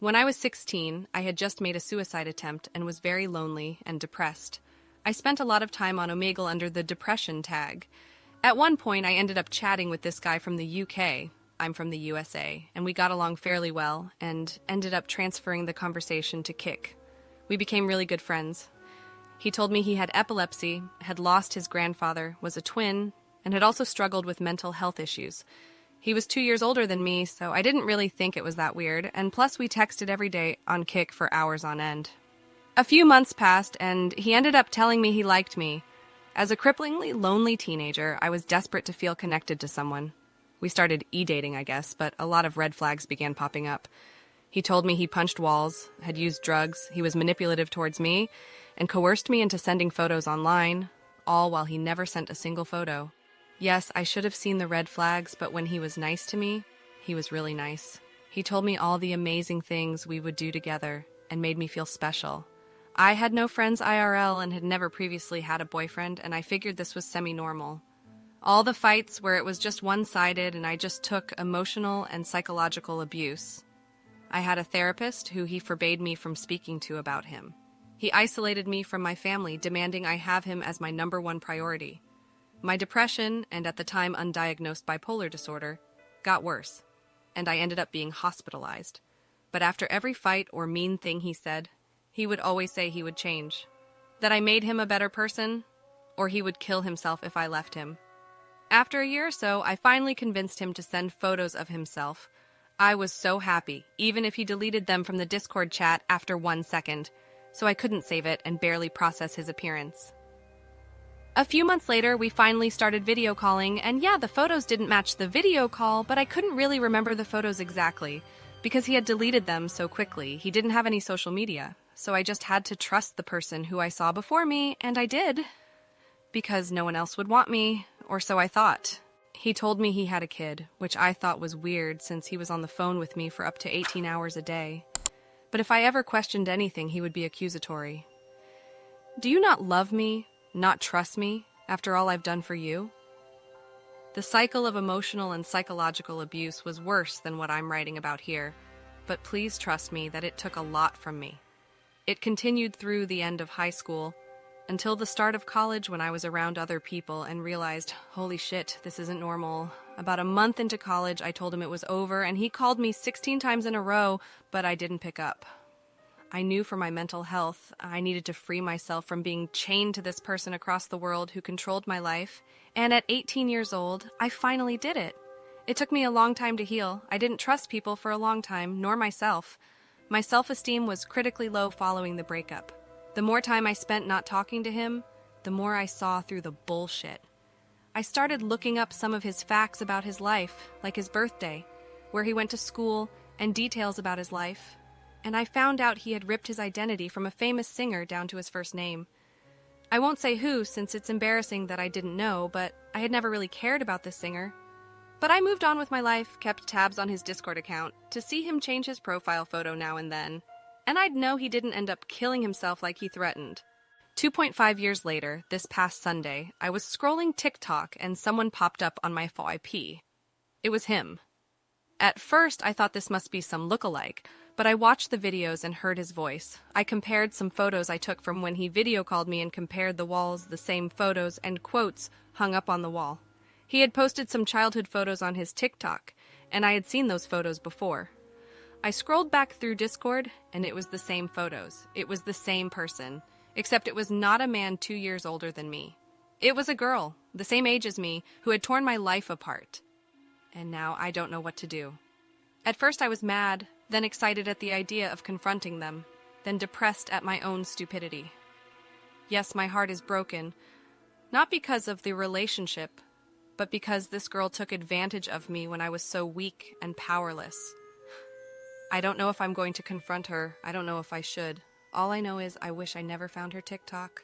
When I was 16, I had just made a suicide attempt and was very lonely and depressed. I spent a lot of time on Omegle under the depression tag. At one point, I ended up chatting with this guy from the UK. I'm from the USA, and we got along fairly well and ended up transferring the conversation to Kik. We became really good friends. He told me he had epilepsy, had lost his grandfather, was a twin, and had also struggled with mental health issues. He was 2 years older than me, so I didn't really think it was that weird, and plus we texted every day on Kik for hours on end. A few months passed, and he ended up telling me he liked me. As a cripplingly lonely teenager, I was desperate to feel connected to someone. We started e-dating, I guess, but a lot of red flags began popping up. He told me he punched walls, had used drugs, he was manipulative towards me, and coerced me into sending photos online, all while he never sent a single photo. Yes, I should have seen the red flags, but when he was nice to me, he was really nice. He told me all the amazing things we would do together and made me feel special. I had no friends IRL and had never previously had a boyfriend, and I figured this was semi-normal. All the fights where it was just one-sided and I just took emotional and psychological abuse. I had a therapist who he forbade me from speaking to about him. He isolated me from my family, demanding I have him as my #1 priority. My depression, and at the time undiagnosed bipolar disorder, got worse, and I ended up being hospitalized. But after every fight or mean thing he said, he would always say he would change, that I made him a better person, or he would kill himself if I left him. After a year or so, I finally convinced him to send photos of himself. I was so happy, even if he deleted them from the Discord chat after 1 second, so I couldn't save it and barely process his appearance. A few months later, we finally started video calling, and yeah, the photos didn't match the video call, but I couldn't really remember the photos exactly, because he had deleted them so quickly. He didn't have any social media, so I just had to trust the person who I saw before me, and I did. Because no one else would want me, or so I thought. He told me he had a kid, which I thought was weird since he was on the phone with me for up to 18 hours a day. But if I ever questioned anything, he would be accusatory. Do you not love me? Not trust me, after all I've done for you? The cycle of emotional and psychological abuse was worse than what I'm writing about here, but please trust me that it took a lot from me. It continued through the end of high school, until the start of college when I was around other people and realized, holy shit, this isn't normal. About a month into college, I told him it was over, and he called me 16 times in a row, but I didn't pick up. I knew for my mental health, I needed to free myself from being chained to this person across the world who controlled my life, and at 18 years old, I finally did it. It took me a long time to heal. I didn't trust people for a long time, nor myself. My self-esteem was critically low following the breakup. The more time I spent not talking to him, the more I saw through the bullshit. I started looking up some of his facts about his life, like his birthday, where he went to school, and details about his life. And I found out he had ripped his identity from a famous singer down to his first name. I won't say who, since it's embarrassing that I didn't know, but I had never really cared about this singer. But I moved on with my life, kept tabs on his Discord account, to see him change his profile photo now and then. And I'd know he didn't end up killing himself like he threatened. 2.5 years later, this past Sunday, I was scrolling TikTok and someone popped up on my FYP. It was him. At first, I thought this must be some lookalike, but I watched the videos and heard his voice. I compared some photos I took from when he video called me and compared the walls, the same photos and quotes hung up on the wall. He had posted some childhood photos on his TikTok, and I had seen those photos before. I scrolled back through Discord, and it was the same photos. It was the same person, except it was not a man 2 years older than me. It was a girl, the same age as me, who had torn my life apart. And now I don't know what to do. At first I was mad, then excited at the idea of confronting them, then depressed at my own stupidity. Yes, my heart is broken, not because of the relationship, but because this girl took advantage of me when I was so weak and powerless. I don't know if I'm going to confront her. I don't know if I should. All I know is I wish I never found her TikTok.